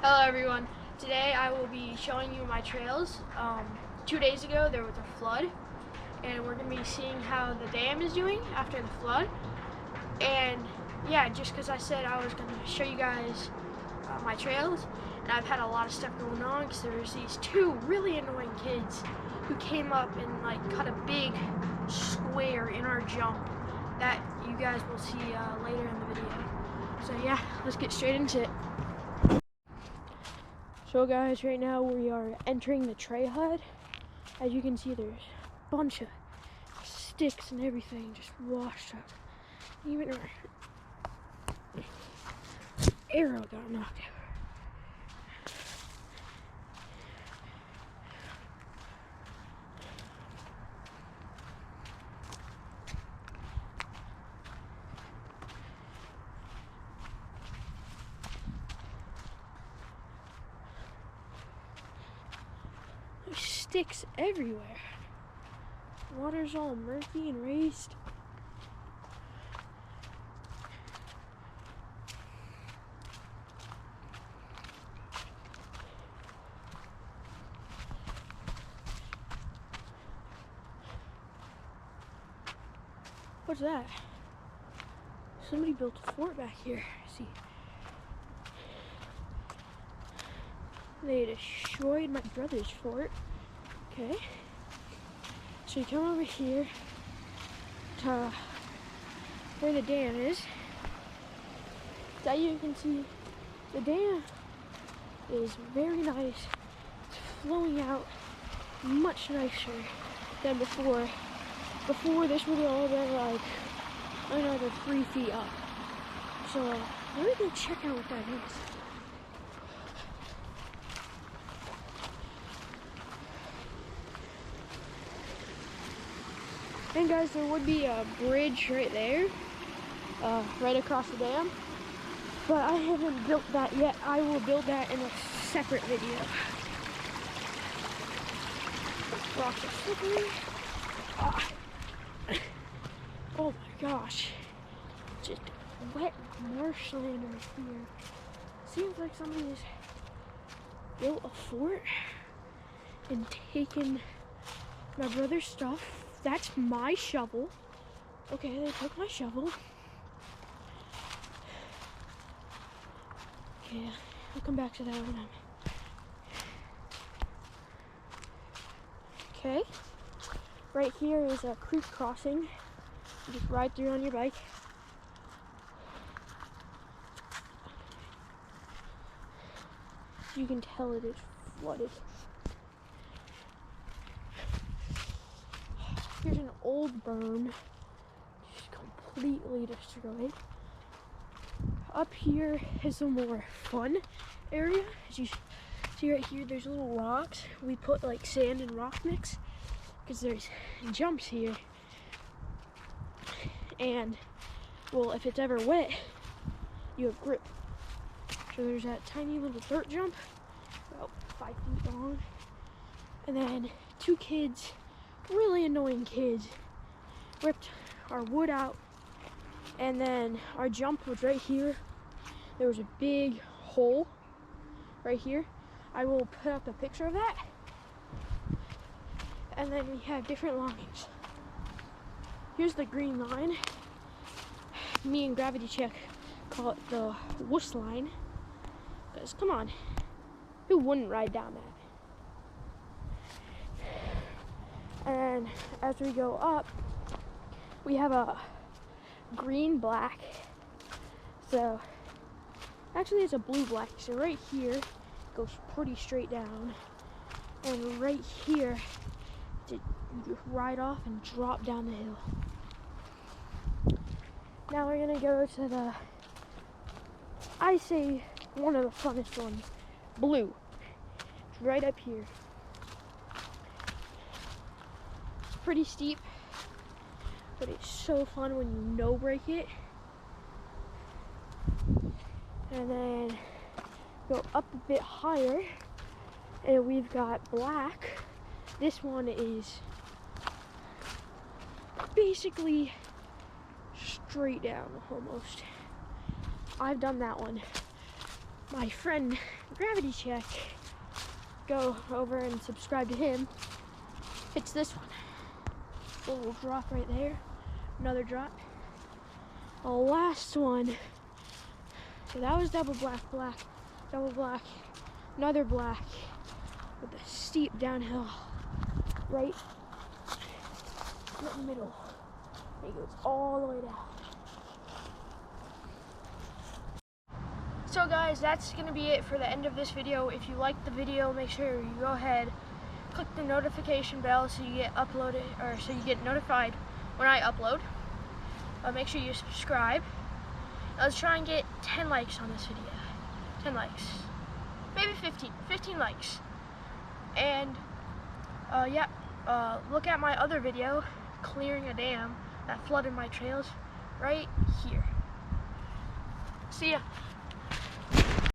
Hello everyone. Today I will be showing you my trails. 2 days ago there was a flood, and we're going to be seeing how the dam is doing after the flood. And yeah, just because I said I was going to show you guys my trails, and I've had a lot of stuff going on because there was these two really annoying kids who came up and like cut a big square in our jump that you guys will see later in the video. So yeah, let's get straight into it. So guys, right now we are entering the tray hut. As you can see, there's a bunch of sticks and everything just washed up. Even our arrow got knocked out. There's sticks everywhere. Water's all murky and raised. What's that? Somebody built a fort back here. See, they destroyed my brother's fort. Okay, so you come over here to where the dam is. As you can see, the dam is very nice. It's flowing out much nicer than before. Before, this would have all been like another 3 feet up. So let me go check out what that is. And guys, there would be a bridge right there, right across the dam. But I haven't built that yet. I will build that in a separate video. Rocks are slippery. Oh my gosh. Just wet marshland right here. Seems like somebody has built a fort and taken my brother's stuff. That's my shovel. Okay, they took my shovel. Okay, I'll come back to that when I'm... Okay, right here is a creek crossing. You just ride through on your bike. You can tell it is flooded. Here's an old berm, just completely destroyed. Up here is a more fun area. As you see right here, there's little rocks. We put like sand and rock mix because there's jumps here. And, well, if it's ever wet, you have grip. So there's that tiny little dirt jump, about 5 feet long. And then two kids, really annoying kids, ripped our wood out. And then our jump was right here. There was a big hole right here. I will put up a picture of that. And then we have different lines. Here's the green line. Me and Gravity Check call it the wuss line. Because, come on, who wouldn't ride down that? And as we go up, we have a green-black. So, actually it's a blue-black. So right here, it goes pretty straight down. And right here, you just ride off and drop down the hill. Now we're gonna go to the, I say, one of the funnest ones, blue. It's right up here. It's pretty steep, but it's so fun when you no break it. And then go up a bit higher, and we've got black. This one is basically straight down almost. I've done that one my friend Gravity Check, go over and subscribe to him. It's this one. A little drop right there. Another drop. The last one. So that was double black, double black, another black with a steep downhill right in the middle. It goes all the way down. So guys, that's gonna be it for the end of this video. If you liked the video, make sure you go ahead, click the notification bell so you get uploaded, or so you get notified when I upload. Make sure you subscribe. Let's try and get 10 likes on this video. 10 likes. Maybe 15 likes. And look at my other video, clearing a dam that flooded my trails, right here. See ya.